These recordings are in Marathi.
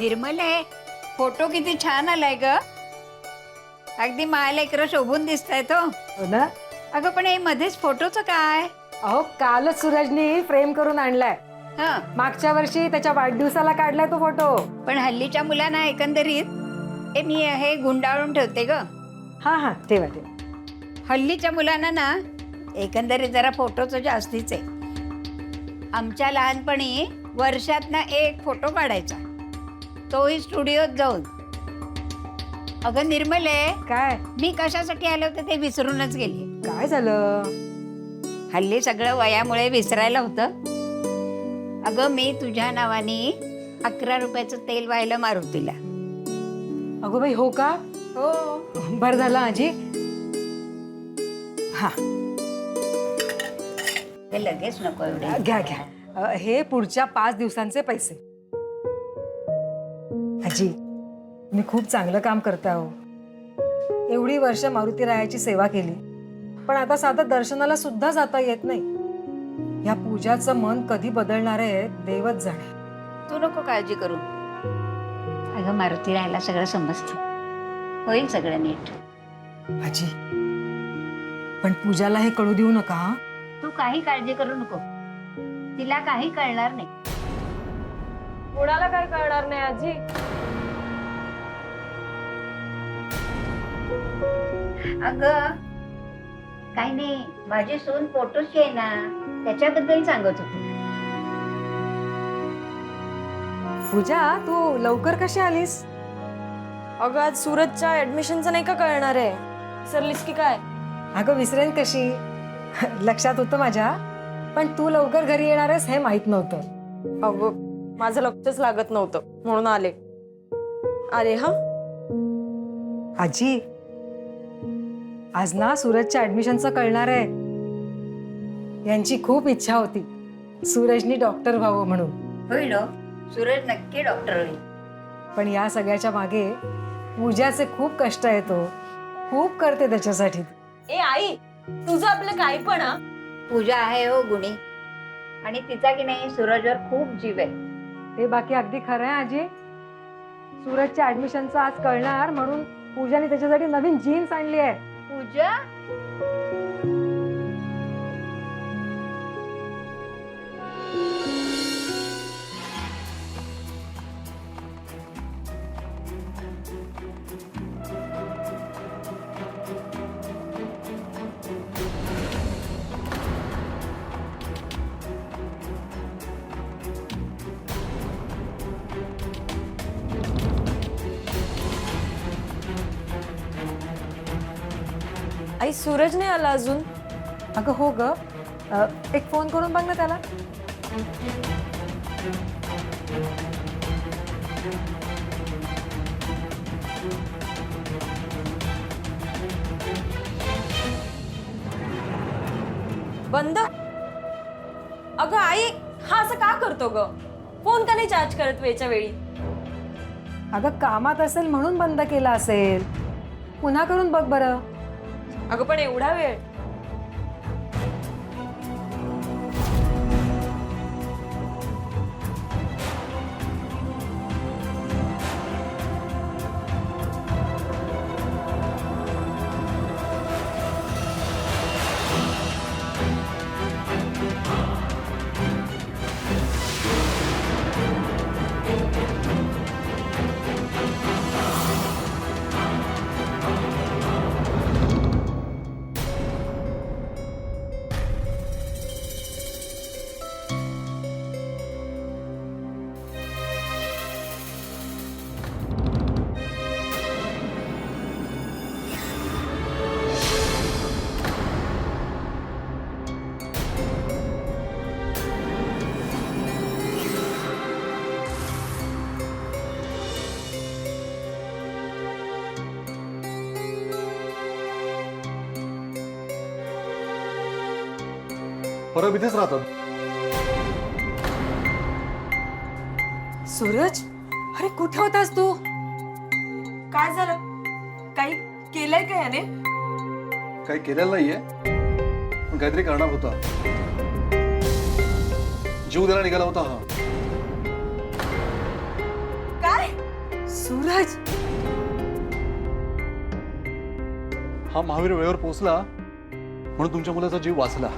निर्मले, फोटो किती छान आलाय ग. अगदी मायलेकरं शोभून दिसताय तो. हो ना. अगं पण हे मध्येच फोटोचं काय? अहो कालच सूरजनी फ्रेम करून आणलाय. हं, मागच्या वर्षी त्याच्या वाढदिवसाला काढलाय तो फोटो. पण हल्लीच्या मुलांना एकंदरीत मी हे गुंडाळून ठेवते ग. हा हा ठेवा ठेवा. हल्लीच्या मुलांना ना एकंदरीत जरा फोटोचं जास्तीच आहे. आमच्या लहानपणी वर्षातनं एक फोटो काढायचा, तोही स्टुडिओत जाऊन. अगं निर्मले, काय मी कशासाठी आले होते ते विसरूनच गेले. काय झालं? हल्ली सगळं वयामुळे विसरायला होतं. अगं मी तुझ्या नावाने 11 रुपयाचं तेल व्हायला मारुतीला. अगो बाई हो का? हो. बरं झालं आजी. हा ते लगेच नको एवढे. घ्या घ्या. हे पुढच्या 5 दिवसांचे पैसे. आजी मी खूप चांगलं काम करते आहो. एवढी वर्ष मारुती रायाची सेवा केली, पण आता साधं दर्शनाला सुद्धा जाता येत नाही. या पूजाचं मन कधी बदलणार आहे देवच जाणे. तू नको काळजी करू. अगं मारुती राहायला सगळं समजतं, होईल सगळं नीट. आजी पण पूजाला हे कळू देऊ नका हा. तू काही काळजी करू नको, तिला काही कळणार नाही. कोणाला काय कळणार नाही आजी. अगं काही नाही, माझी सून फोटोची आहे ना, त्याच्याबद्दल सांगत होती. पूजा तू लवकर कशी आलीस? अगं आज सूरजच्या ऍडमिशनचं नाही का कळणार आहे? विसरलीस की काय? अगं विसरेन कशी. लक्षात होतं माझ्या, पण तू लवकर घरी येणार आहेस हे माहित नव्हतं. अगं माझं लक्षच लागत नव्हतं म्हणून आले. अरे हा आजी आज ना सूरजच्या ऍडमिशनचं कळणार आहे. यांची खूप इच्छा होती सूरजनी डॉक्टर व्हावं म्हणून. होईल हो, सूरज नक्की डॉक्टर होईल. पण या सगळ्याच्या मागे पूजाचे खूप कष्ट येतो. खूप करते त्याच्यासाठी. ए आई, तुझं आपलं काय पण हा? पूजा आहे हो गुणी, आणि तिचा की नाही सूरजवर खूप जीव आहे. ते बाकी अगदी खरं आहे आजी. सूरजच्या ऍडमिशनचं आज कळणार म्हणून पूजाने त्याच्यासाठी नवीन जीन्स आणली आहे. पूजा, आई सूरज नाही आला अजून. अगं हो ग. एक फोन करून बघ ना त्याला. बंद. अगं आई, हा असं का करतो ग? फोन का नाही चार्ज करत वेळच्या वेळी? अगं कामात असेल म्हणून बंद केला असेल. पुन्हा करून बघ बरं. अगं पण एवढा वेळ? परब इथेच राहतात. सूरज, अरे कुठे होतास तू? काय झालं? काही केलंय का याने? काही केलेलं नाहीये, पण काहीतरी करणार होता. जीव द्यायला निघाला होता हा. काय? सूरज, हा महावीर वेळेवर पोहोचला म्हणून तुमच्या मुलाचा जीव वाचला.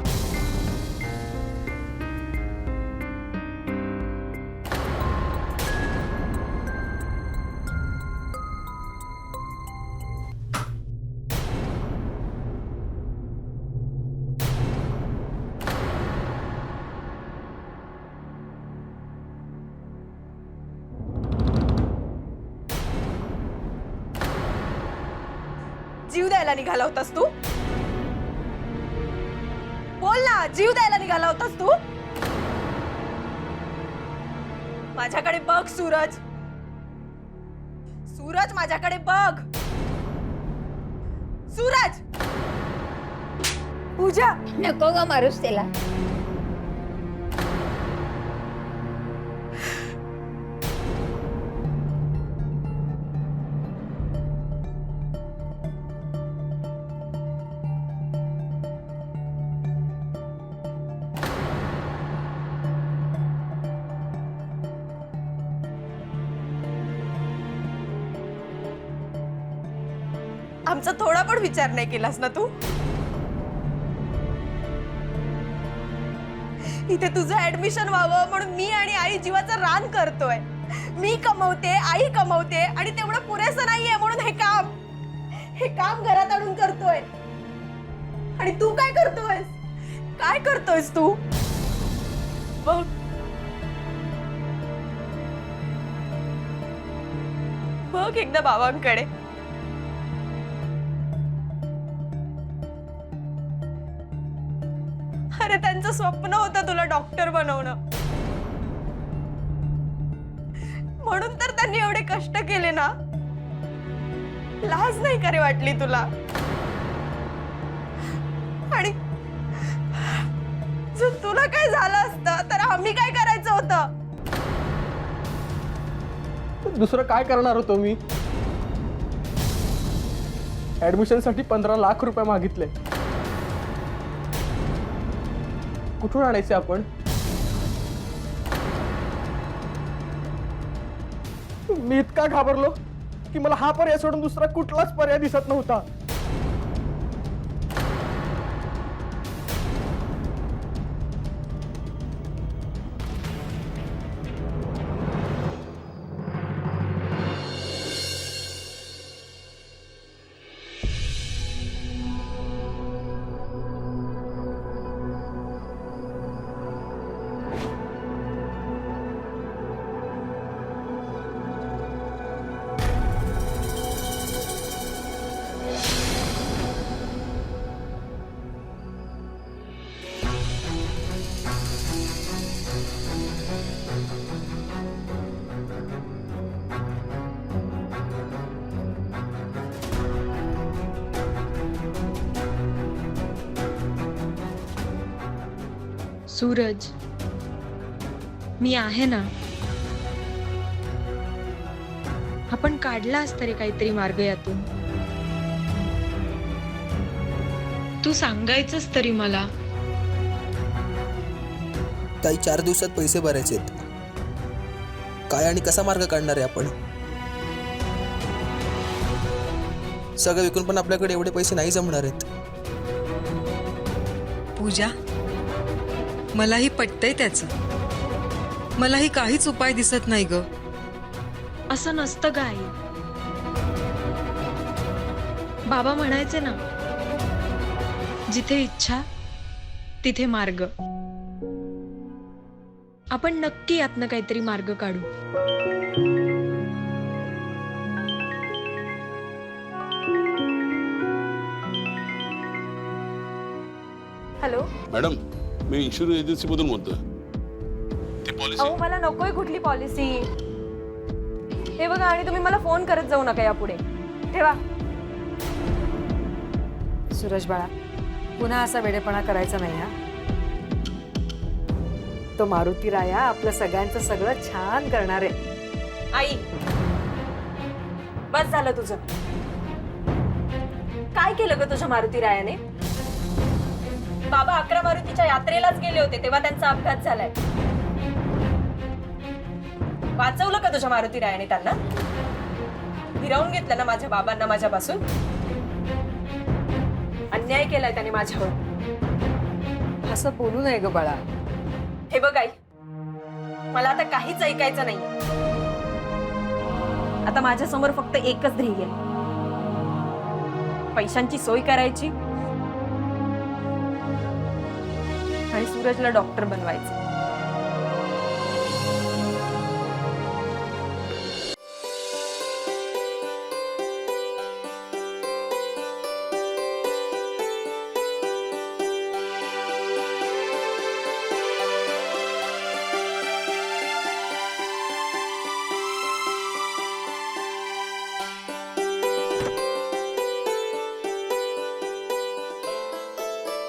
जीव द्यायला निघाला होतास तू? बोल ना, जीव द्यायला निघाला होतास तू? माझ्याकडे बघ सूरज. सूरज, माझ्याकडे बघ. सूरज. पूजा, नको ग मारूस त्याला. आमचा थोडा पण विचार नाही केलास ना तू? इथे तुझं ऍडमिशन व्हावं म्हणून मी आणि आई जीवाचं रान करतोय. मी कमवते, आई कमवते, आणि तेवढं पुरेसं नाहीये म्हणून हे काम घरात आणून करतोय. आणि तू काय करतोयस? काय करतोयस तू? बघ, बघ एकदा बाबांकडे. अरे, त्यांचं स्वप्न होतं तुला डॉक्टर बनवणं, म्हणून तर त्यांनी एवढे कष्ट केले ना. लाज नाही का रे वाटली तुला? आणि जर तुला काय झालं असतं तर आम्ही काय करायचं होतं? दुसरं काय करणार होतो मी? ऍडमिशन साठी 15 लाख रुपये मागितले. कुठून आणायचे आपण? मी इतका घाबरलो की मला हा पर्याय सोडून दुसरा कुठलाच पर्याय दिसत नव्हता. सूरज, मी आहे ना. आपण काढलास तरी काहीतरी मार्ग यातून. तू सांगायचंस तरी मला. ताई, 4 दिवसात पैसे भरायचेत. काय आणि कसा मार्ग काढणार आहे आपण? सगळं विकून पण आपल्याकडे एवढे पैसे नाही जमणार आहेत. पूजा, मलाही पटतंय त्याचं. मलाही काहीच उपाय दिसत नाही ग. असं नसतं ग आई. बाबा म्हणायचे ना, जिथे इच्छा तिथे मार्ग. आपण नक्की यातनं काहीतरी मार्ग काढू. हॅलो मॅडम, मी इन्शुरन्स एजन्सीमधून बोलतोय. ती पॉलिसी अहो, मला नकोय कुठली पॉलिसी. हे बघा, आणि तुम्ही मला फोन करत जाऊ नका यापुढे. ठेवा. सूरज बाळा, पुन्हा असा वेडेपणा करायचा नाही हा. तो मारुती राया आपलं सगळ्यांचं सगळं छान करणार आहे. आई, बस झालं तुझं. काय केलं ग तुझ्या मारुती रायाने? बाबा 11 मारुतीच्या यात्रेलाच गेले होते तेव्हा त्यांचा अपघात झालाय. वाचवलं का तुझ्या मारुती रायाने त्यांना? हिरावून घेतलं ना माझ्या बाबांना माझ्यापासून. अन्याय केलाय त्याने माझ्यावर. असं बोलू नये ग बाळा. हे बघ आई, मला आता काहीच ऐकायचं नाही. आता माझ्या समोर फक्त एकच ध्येय आहे, पैशांची सोय करायची आणि सूरजला डॉक्टर बनवायचं.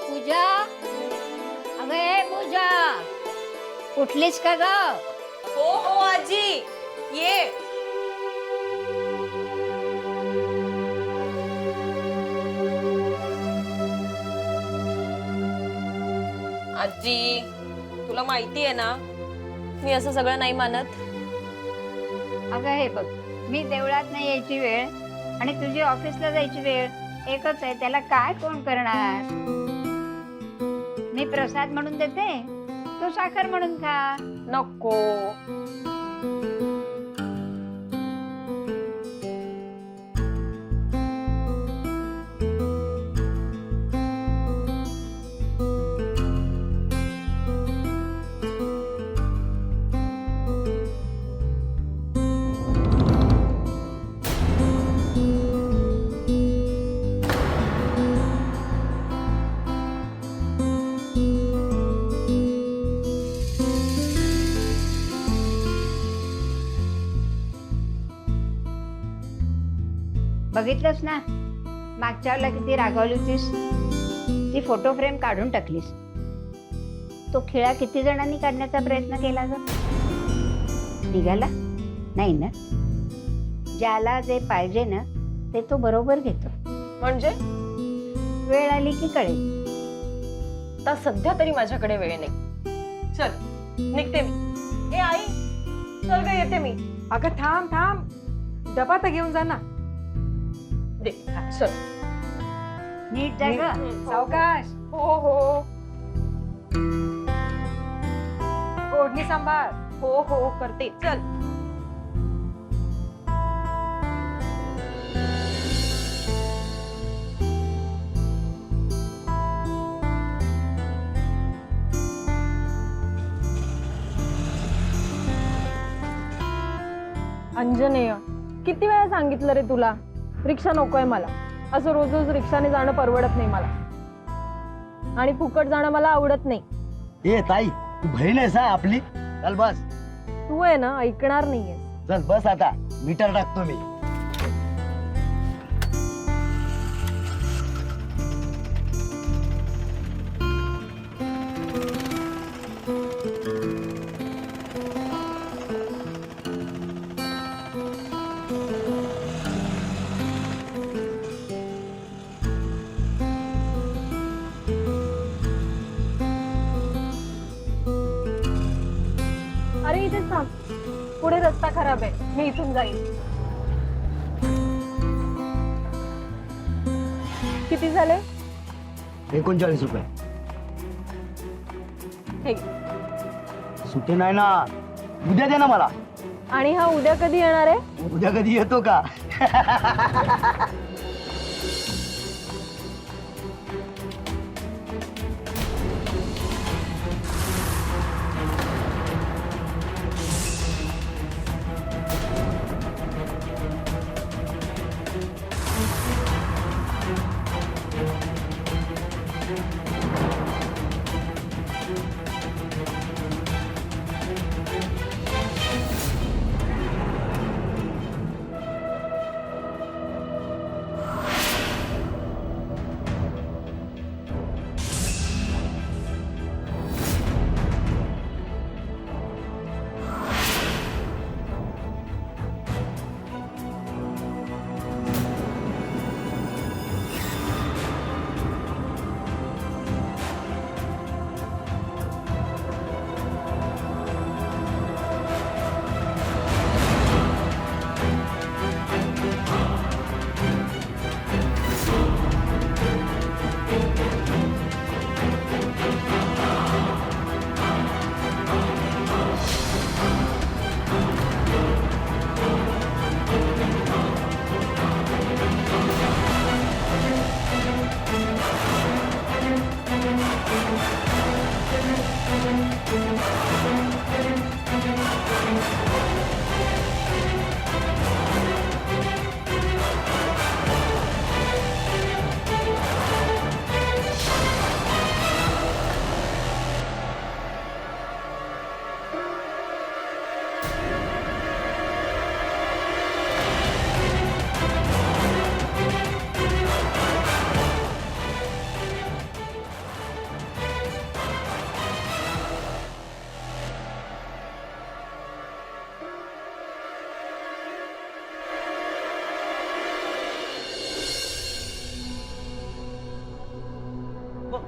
पूजा, अगं ए पूजा, उठलीस का ग? हो हो आजी, ये. आजी, तुला माहिती आहे ना मी असं सगळं नाही मानत. अगं हे बघ, मी देवळात नाही यायची वेळ आणि तुझी ऑफिसला जायची वेळ एकच आहे. त्याला काय कोण करणार? मी प्रसाद म्हणून देते, तू साखर म्हणून खा. नको. बघितलंस ना, मागच्या वेळेला किती रागावली होतीस. ती फोटो फ्रेम काढून टाकलीस. तो खिळा किती जणांनी काढण्याचा प्रयत्न केला ग? निघाला नाही ना. ज्याला जे पाहिजे ना ते तो बरोबर घेतो. म्हणजे वेळ आली की कळेल. आता सध्या तरी माझ्याकडे वेळ नाही. चल निघते मी. ए आई, चल ग, येते मी. अगं थांब थांब, डबा तर घेऊन जा ना. दे, चल. नीट जा ग. सावकाश. हो हो ओढणी सांभाळ. हो हो करते. चल. अंजनेय, किती वेळा सांगितलं रे तुला, रिक्षा नकोय मला. असं रोज रोज रिक्षाने जाणं परवडत नाही मला, आणि फुकट जाणं मला आवडत नाही. ए ताई, तू बहीण आहेस हा आपली. चल बस. तू आहे ना ऐकणार नाहीये. चल बस आता, मीटर टाकतो मी. अरे इथेच थांब, पुढे रस्ता खराब आहे, मी इथून जाईल. किती झाले? 39 रुपये. हे, सुटे नाही ना, उद्या दे ना मला. आणि हा उद्या कधी येणार आहे? उद्या कधी येतो का?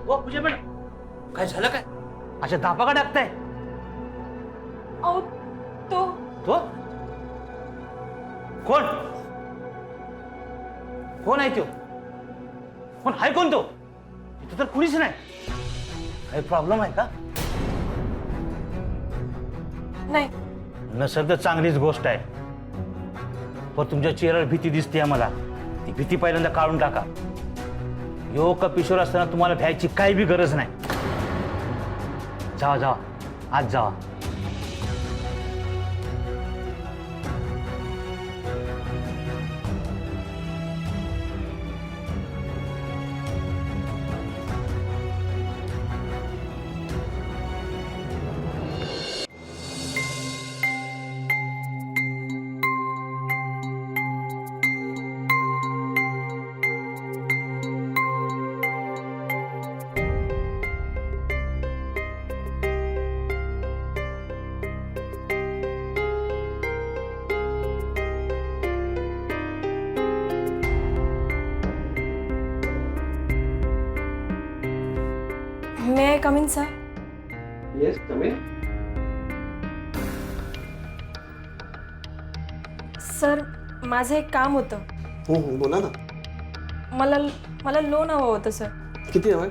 हो पूजा मॅडम काय झालं काय अशा धापा का टाकताय अहो तो तो कोण कोण आहे तो कोण आहे कोण तो इथं तर कुणीच नाही काही प्रॉब्लेम आहे का नाही नसेल तर चांगलीच गोष्ट आहे पण तुमच्या चेहऱ्यावर भीती दिसते मला ती भीती पहिल्यांदा काढून टाका यो कपिशोर असताना तुम्हाला भ्यायची काही बी गरज नाही जावा जावा आज जावा may I come in sir yes come in sir माझं एक काम होतं बोला ना मला मला लोन हवं होतं सर किती हवंय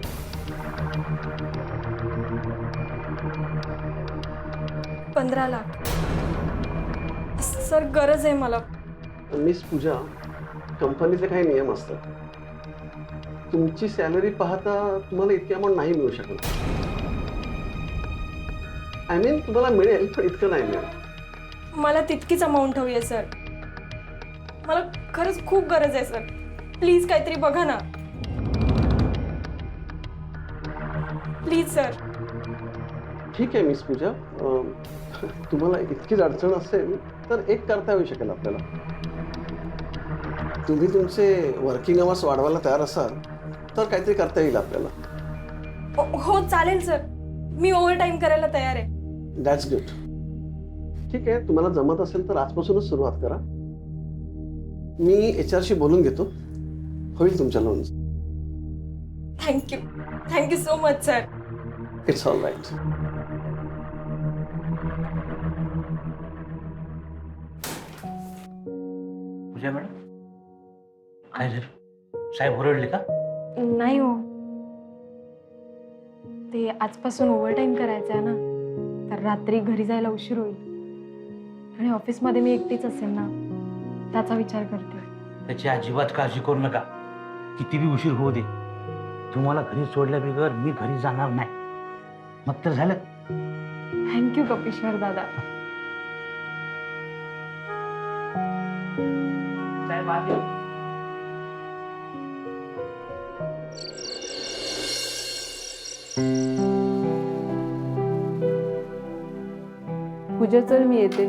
15 लाख सर गरज आहे मला मिस पूजा कंपनीचे काही नियम असतात तुमची सॅलरी पाहता तुम्हाला इतकी अमाऊंट नाही मिळू शकत आय मीन तुम्हाला मिळेल पण इतकं नाही मिळेल मला तितकीच अमाऊंट हवी आहे सर मला खरंच खूप गरज आहे सर प्लीज काहीतरी बघा ना प्लीज सर ठीक आहे मिस पूजा तुम्हाला इतकीच अडचण असेल तर एक करता येऊ शकेल आपल्याला तुम्ही तुमचे वर्किंग अवर्स वाढवायला तयार असाल तर काहीतरी करता येईल आपल्याला हो चालेल सर मी ओव्हर टाईम करायला तयार आहे दॅट्स गुड ठीक आहे तुम्हाला जमत असेल तर आजपासूनच सुरुवात करा मी HR शी बोलून घेतो होईल तुमच्या loans thank you so much sir it's all right Pooja madam काय झालं साहेब ओरडले का नाही हो ते आजपासून ओव्हर टाईम करायचं आहे ना तर रात्री घरी जायला उशीर होईल आणि ऑफिसमध्ये मी एकटीच असेल ना त्याचा विचार करते त्याची अजिबात काळजी करू नका किती बी उशीर होऊ दे तुम्हाला घरी सोडल्याबरोबर मी घरी जाणार नाही मग तर झालं थँक्यू कपिश्वर दादा साहेब आले पूजा चल मी येते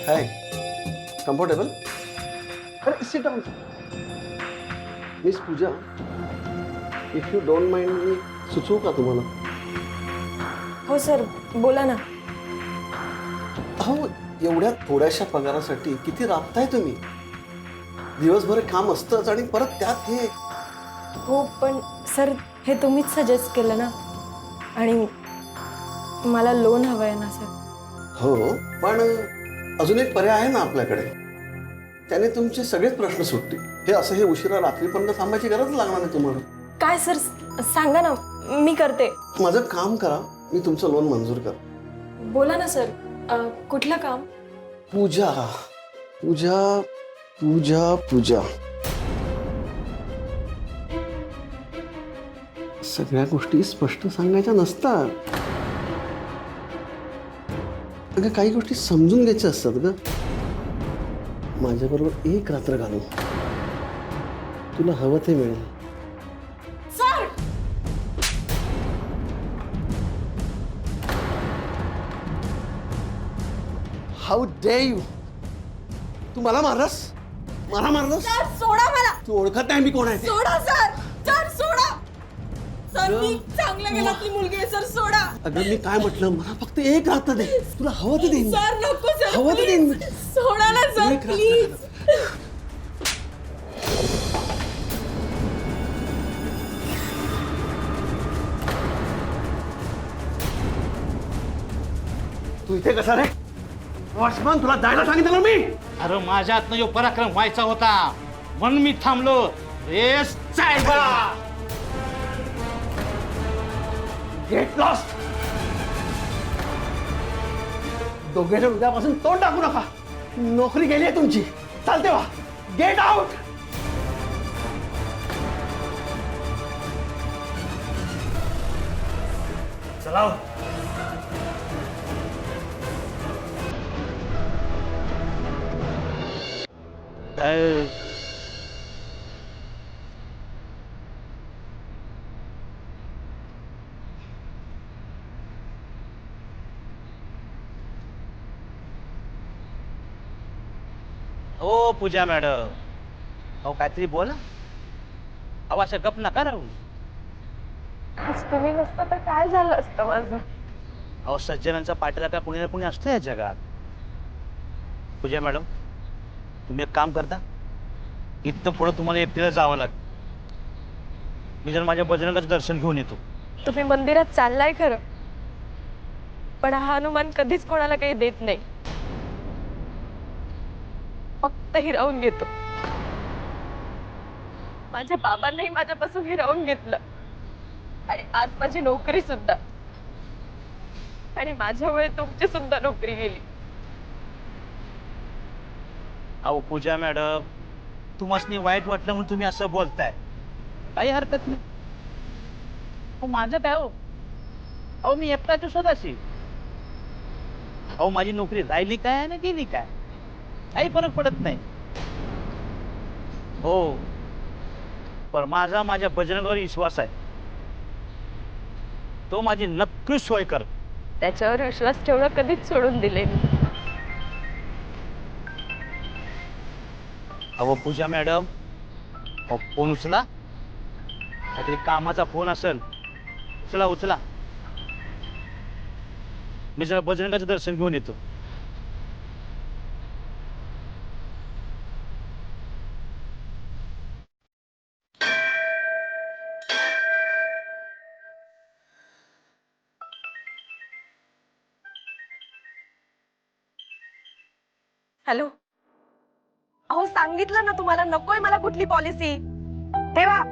हाय कम्फर्टेबल अरे sit down miss Pooja if you don't mind मी सुचवू का तुम्हाला हो सर बोला ना अहो एवढ्या थोड्याशा पगारासाठी किती राबताय तुम्ही दिवसभर काम असतंच आणि परत त्यात हे हो पण सर हे तुम्हीच सजेस्ट केलं ना आणि मला लोन हवं आहे ना सर हो पण अजून एक पर्याय आहे ना आपल्याकडे त्याने तुमचे सगळेच प्रश्न सुटतील हे असं हे उशिरा रात्रीपर्यंत थांबायची गरज लागणार नाही तुम्हाला काय सर सांगा ना मी करते माझं काम करा मी तुमचं लोन मंजूर कर बोला ना सर कुठलं काम पूजा पूजा पूजा पूजा सगळ्या गोष्टी स्पष्ट सांगायच्या नसतात अगं काही गोष्टी समजून घ्यायच्या असतात ग माझ्याबरोबर एक रात्र घालू तुला हवं ते मिळेल सर हाऊ डे यू, तू मला मारलंस, मला मारलंस. सर सोडा मला, तू ओळखत नाही मी कोण आहे ते. सोडा सर, सर सोडा. सर मी चांगल्या घरातली मुलगी आहे सर, सोडा. अगं मी काय म्हटलं, मला फक्त एक रात्र दे, तुला हवं ते देईन. सर नको सर, हवं ते देईन मी. सोडा ना सर एक रात्र. प्लीज. तू इथे कसा रे? वॉचमन, तुला जायला सांगितलं ना मी. अरे माझ्यातनं जो पराक्रम व्हायचा होता म्हणून मी थांबलो. रेस साहेबा, गेट लॉस्ट. दोघेजण उद्यापासून तोंड टाकू नका. नोकरी गेली आहे तुमची. चालते वा. Get out. चला. हो पूजा मॅडम, अहो काहीतरी बोला. अहो असं गप नका राहू. तुम्ही नसता तर काय झालं असतं माझं? अहो सज्जनांचा पाठलागा कुणी ना कुणी असतं या जगात. पूजा मॅडम, तुम्ही एक काम करता, इथं पुढं तुम्हाला एकटीला जावं लागेल. मी जर माझ्या बजरंगाचं दर्शन घेऊन येतो. तुम्ही मंदिरात चाललाय खरं, पण हा हनुमान कधीच कोणाला काही देत नाही, फक्त हिरावून घेतो. माझ्या बाबांनाही माझ्यापासून हिरावून घेतलं, आणि आज माझी नोकरी सुद्धा, आणि माझ्यामुळे तुमची सुद्धा नोकरी गेली. अहो पूजा मॅडम, तुम्हाला वाईट वाटलं म्हणून तुम्ही असं बोलताय, काही हरकत नाही. हो माझं काय हो, अहो मी एकटाच स्वतःशी. अहो माझी नोकरी राहिली काय ना गेली काय, काही फरक पडत नाही. हो पण माझ्या बजरंगावर विश्वास आहे, तो माझी नक्की सोय कर. त्याच्यावर विश्वास ठेवणं कधीच सोडून दिले मी. अहो पूजा मॅडम, अहो फोन उचला. काहीतरी कामाचा फोन असेल, उचला उचला. मी जरा बजरंगाचं दर्शन घेऊन येतो. हॅलो, अहो सांगितलं ना तुम्हाला, नकोय मला कुठली पॉलिसी. ठेवा.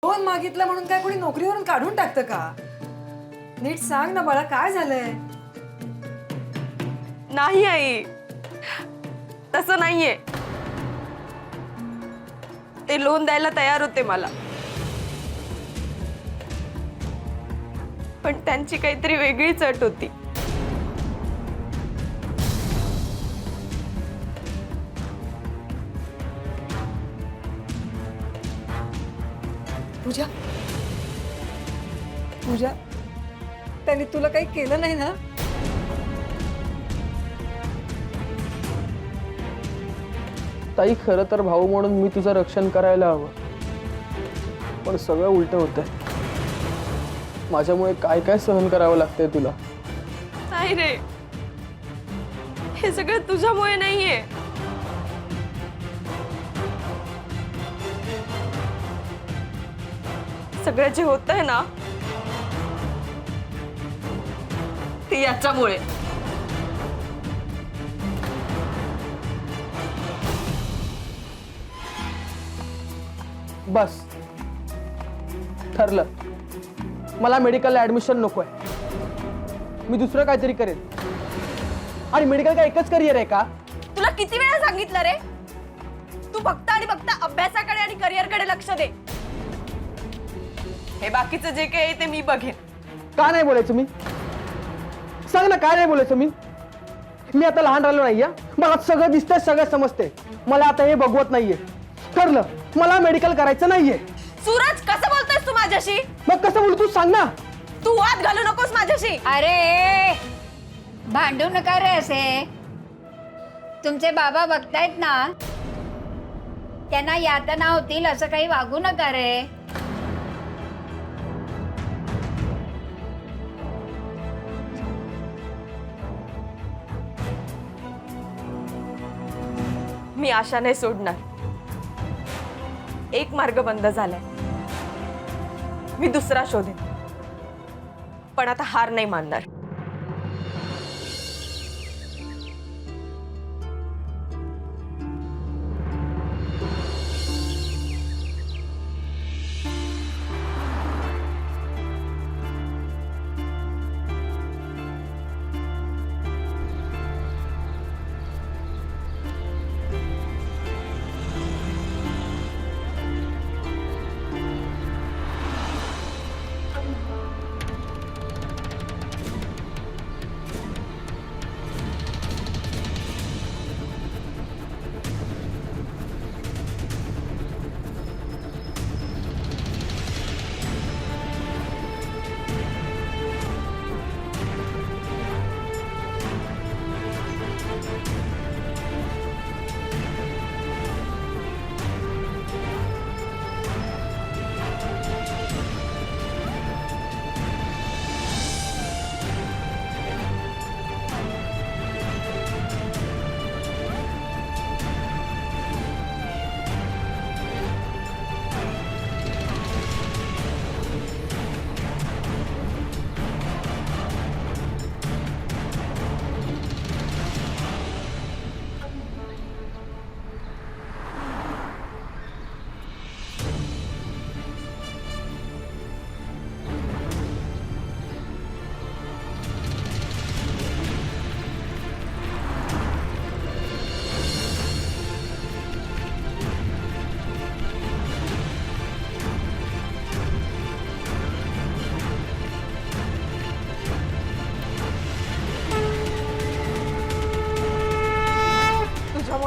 लोन मागितलं म्हणून काय कोणी नोकरीवरून काढून टाकतं का? नीट सांग ना बाळा, काय झालंय? नाही आई, तसं नाहीये. ते लोन द्यायला तयार होते मला, पण त्यांची काहीतरी वेगळीच अट होती. पूजा, पूजा, त्यांनी तुला काही केलं नाही ना? ताई, खरं तर भाऊ म्हणून मी तुझं रक्षण करायला हवं, पण सगळं उलट होतंय. माझ्यामुळे काय काय सहन करावं लागतंय तुला. नाही रे, हे सगळं तुझ्यामुळे नाहीये. सगळं जे होतंय ना, ते याच्यामुळे. बस ठरलं. मला मेडिकलला ऍडमिशन नकोय. मी दुसरं काहीतरी करेन. आणि मेडिकल काय एकच करिअर आहे का? तुला किती वेळा सांगितलं रे, तू फक्त आणि फक्त अभ्यासाकडे आणि करिअरकडे लक्ष दे. हे बाकीचं जे काही आहे ते मी बघेन. का नाही बोलायचं मी? सांग ना, काय नाही बोलायचं मी? मी आता लहान राहिलो नाहीये. मला सगळं दिसतंय, सगळं समजतंय. मला आता हे बघवत नाहीये. ठरलं, मला मेडिकल करायचं नाहीये. सूरज, कसं बोलतोयस तू माझ्याशी? मग कसं बोलू तू सांग ना. तू वाद घालू नकोस माझ्याशी. अरे भांडू नका रे असे. तुमचे बाबा बघतायत ना, त्यांना यातना होतील असं काही वागू नका रे. मी आशा नाही सोडणार. एक मार्ग बंद झालाय, मी दुसरा शोधेन. पण आता हार नाही मानणार.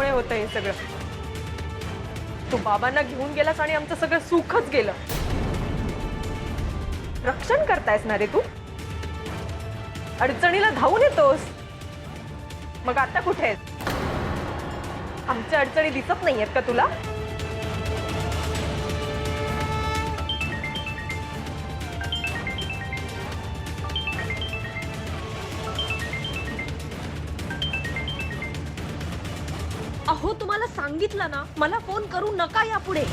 होतं हे सगळं. तू बाबांना घेऊन गेलास आणि आमचं सगळं सुखच गेलं. रक्षण करतायस ना रे तू? अडचणीला धावून येतोस. मग आता कुठे आहेस? आमच्या अडचणी दिसत नाहीयेत का तुला? अहो तुम्हाला सांगितलं ना, मला फोन करू नका यापुढे.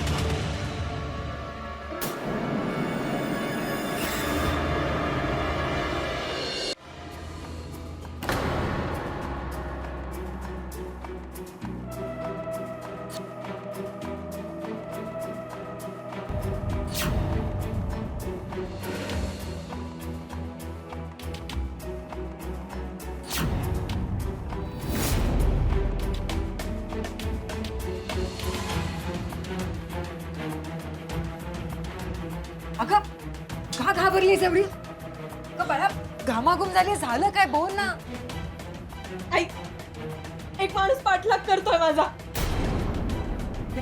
अगं का घाबरलीस एवढी? का बाळा घामाघूम झाली? झालं काय? बोल ना. आई, एक माणूस पाठलाग करतोय माझा.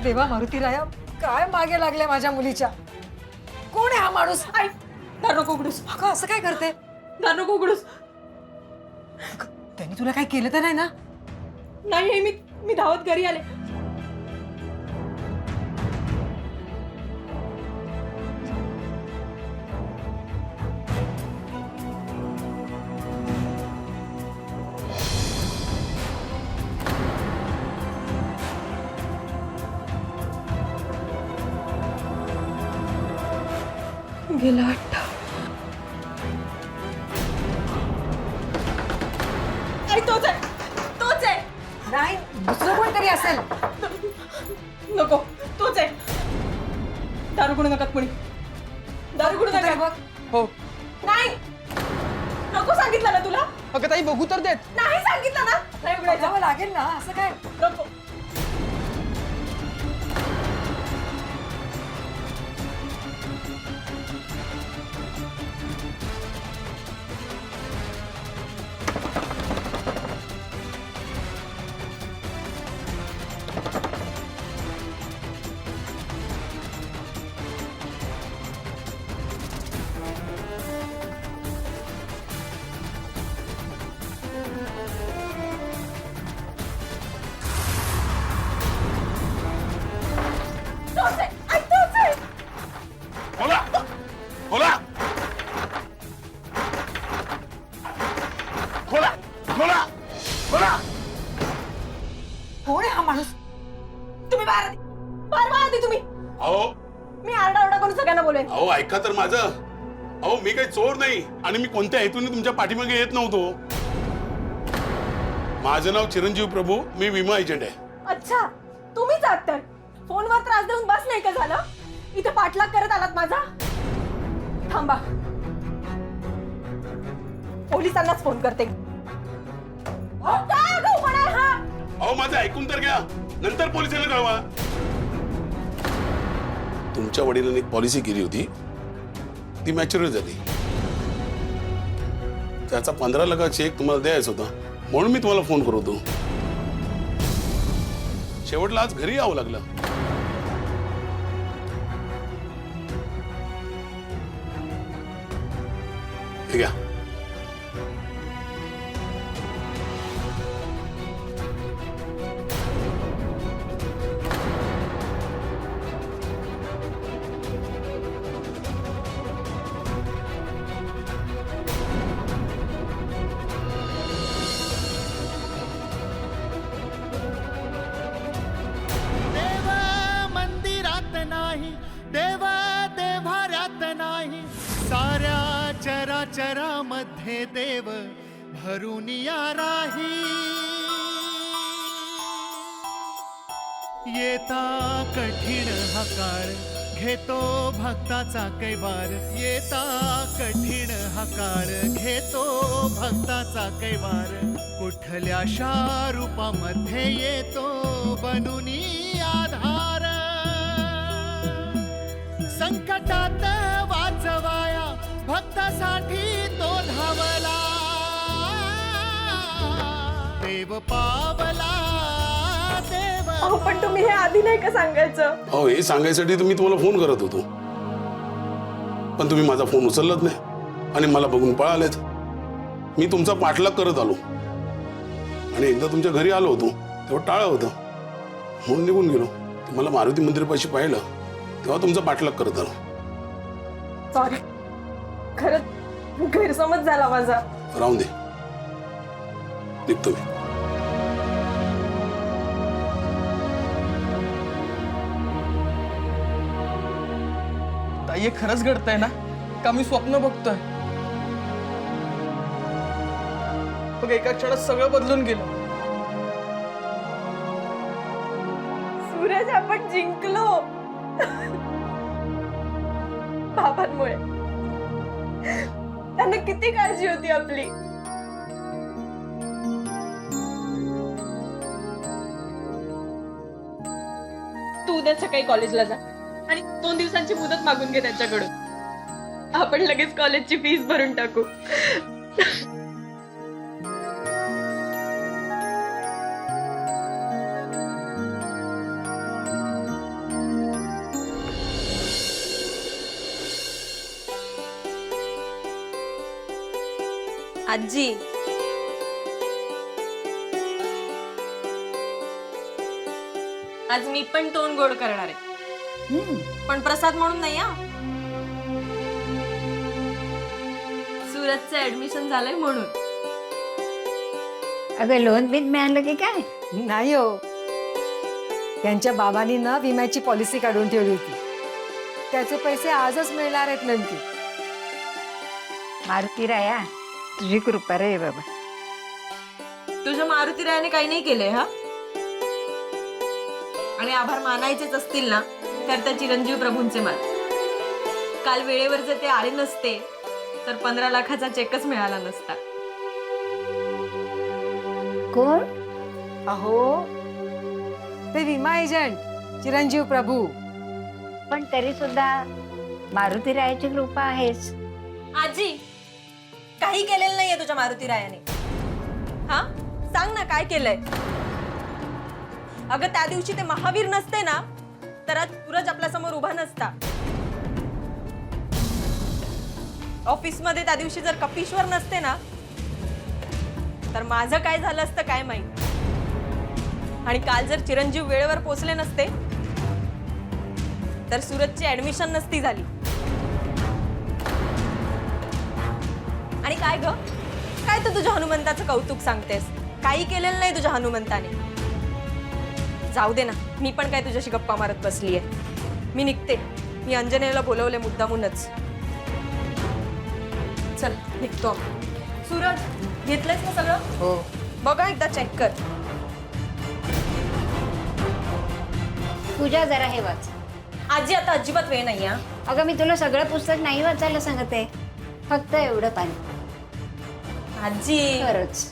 देवा मारुतीराया, काय मागे लागले माझ्या मुलीच्या? कोण आहे हा माणूस? आई, दार नको उघडूस. अगं असं काय करते? दार नको उघडूस. त्यांनी तुला काय केलं तर नाही ना? नाही, मी धावत घरी आले. गेला वाटतं. आई, तोच आहे. नाही, दुसरं कोणतरी असेल. नको, तोच आहे. दारू कुणी नका कुणी दारू कुणी नका हो नाही नको सांगितलं ना तुला अगं ताई बघू तर देत. नाही सांगितलं ना नाही उघडायचं बघावं लागेल ना असं काय. नको तोच आहे. आई, तोच आहे. खोला खोला खोला खोला खोला. कोण आहे हा माणूस? तुम्ही बाहेर आधी. बाहेर आधी तुम्ही अहो मी आरडाओरडा करून सगळ्यांना बोलेन अहो ऐका तर माझं. अहो मी काही चोर नाही आणि मी कोणत्या हेतूने तुमच्या पाठीमागे येत नव्हतो. माझं नाव चिरंजीव प्रभू, मी विमा एजंट आहे. अच्छा तुम्हीच आहात तर फोनवर त्रास देऊन बस नाही का झालं इथे पाठलाग करत आलात माझा थांबा पोलिसांनाच फोन करते अहो, काय आगाऊपणा आहे हा अहो माझं ऐकून तर घ्या, नंतर पोलिसांना कळवा. तुमच्या वडिलांनी एक पॉलिसी केली होती, ती मॅच्युअर झाली. त्याचा 15 लाख चेक तुम्हाला द्यायचा होता, म्हणून मी तुम्हाला फोन करत होतो. शेवटला आज घरी यावं लागलं. हे घ्या. देव मंदिरात नाही, देव देव्हाऱ्यात नाही, साऱ्या चराचरामध्ये देव भरून या राही. येता कठीण हा काळ घेतो भक्ताचा कैवार, येता कठीण हा काळ घेतो भक्ताचा कैवार. कुठल्याशा रूपामध्ये येतो बनूनी आधार. संकटात वाचवाया भक्तासाठी तो धावला, देव पावला देव. अहो पण तुम्ही हे आधी नाही का सांगायचं अहो हे सांगायसाठी तर मी तुम्हाला फोन करत होतो, पण तुम्ही माझा फोन उचललाच नाही आणि मला बघून पळालेत. मी तुमचा पाठलाग करत आलो आणि एकदा तुमच्या घरी आलो होतो तेव्हा टाळं होतं, म्हणून निघून गेलो. तुम्हाला मारुती मंदिरापाशी पाहिलं तेव्हा तुमचा पाठलाग करत आलो. सॉरी खरंच गैरसमज झाला माझा. राहून दे, निघतो मी. ताई हे खरंच घडतंय ना का मी स्वप्न बघतोय? मग एका क्षणात सगळं बदलून गेलं. सूरज आपण जिंकलो बाबांमुळे. त्यांना किती काळजी होती आपली. तू उद्या सकाळी कॉलेजला जा आणि 2 दिवसांची मुदत मागून घे त्यांच्याकडून. आपण लगेच कॉलेजची फीस भरून टाकू. आजी आज मी पण तोंड गोड करणार आहे, पण प्रसाद म्हणून नाही हा. सूरजचं ऍडमिशन झालंय म्हणून. अगं लोन बिन मिळालं की काय? नाही हो, त्यांच्या बाबांनी ना विम्याची पॉलिसी काढून ठेवली होती, त्याचे पैसे आजच मिळणार आहेत नेमके. मारुती राया तुझी कृपा रे बाबा. तुझ्या मारुती रायाने काही नाही केलंय हा. आणि आभार मानायचेच असतील ना तर त्या चिरंजीव प्रभूंचे मान. काल वेळेवर जर ते आले नसते तर 15 लाखाचा चेकच मिळाला नसता. कोण? अहो ते विमा एजंट चिरंजीव प्रभू. पण तरी सुद्धा मारुती रायाची कृपा आहेच. आजी काही केलेलं नाहीये तुझ्या मारुती रायाने. हा सांग ना काय केलंय. अगं त्या दिवशी ते महावीर नसते ना तर आज सूरज आपल्या समोर उभा नसता. ऑफिस मध्ये त्या दिवशी जर कपिश्वर नसते ना तर माझं काय झालं असतं काय माहित. आणि काल जर चिरंजीव वेळेवर पोहोचले नसते तर सूरजची ऍडमिशन नसती झाली. आणि काय ग काय तू तुझ्या हनुमंताचं कौतुक सांगतेस. काही केलेलं नाही तुझ्या हनुमंताने. जाऊ दे ना मी पण काय तुझ्याशी गप्पा मारत बसलीये. मी निघते. मी अंजनेला बोलवले मुद्दामूनच. चल निघतो. सूरज घेतलंयस ना सगळं. हो. बघा एकदा चेक कर. पूजा जरा हे वाच. आजी आता अजिबात वेळ नाही हा. अगं मी तुला सगळं पुस्तक नाही वाचायला सांगते, फक्त एवढं पाणी. आजी खरंच.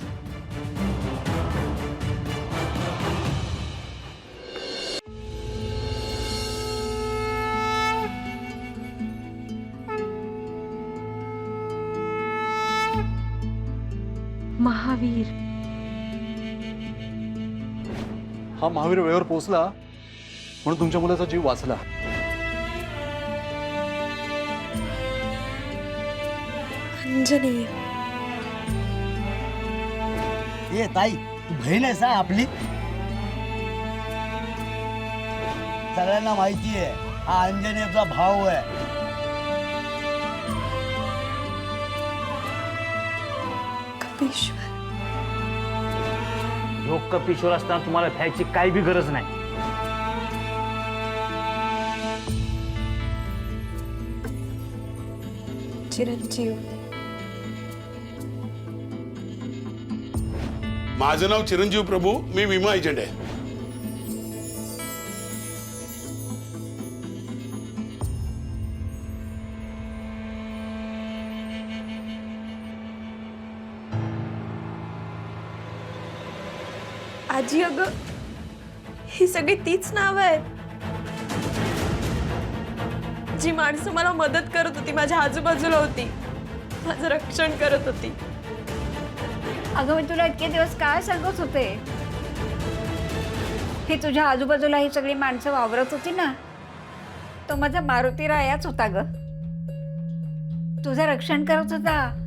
महावीर. हा महावीर वेळेवर पोहोचला म्हणून तुमच्या मुलाचा जीव वाचला. अंजनी ए ताई तू बहीण आहेस ना आपली. सगळ्यांना माहिती आहे हा अंजनेचा भाऊ आहे. योग कपिश्वर असताना तुम्हाला भ्यायची काही बी गरज नाही. चिरंजीव माझं नाव चिरंजीव प्रभू. मी विमा एजंट आहे. आजी अगं ही सगळी तीच नावं आहेत जी माणसं मला मदत करत होती, माझ्या आजूबाजूला होती, माझं रक्षण करत होती. अगं मी तुला इतके दिवस काय सांगत होते की तुझ्या आजूबाजूला ही सगळी माणसं वावरत होती ना, तो माझा मारुती रायाच होता ग. तुझं रक्षण करत होता.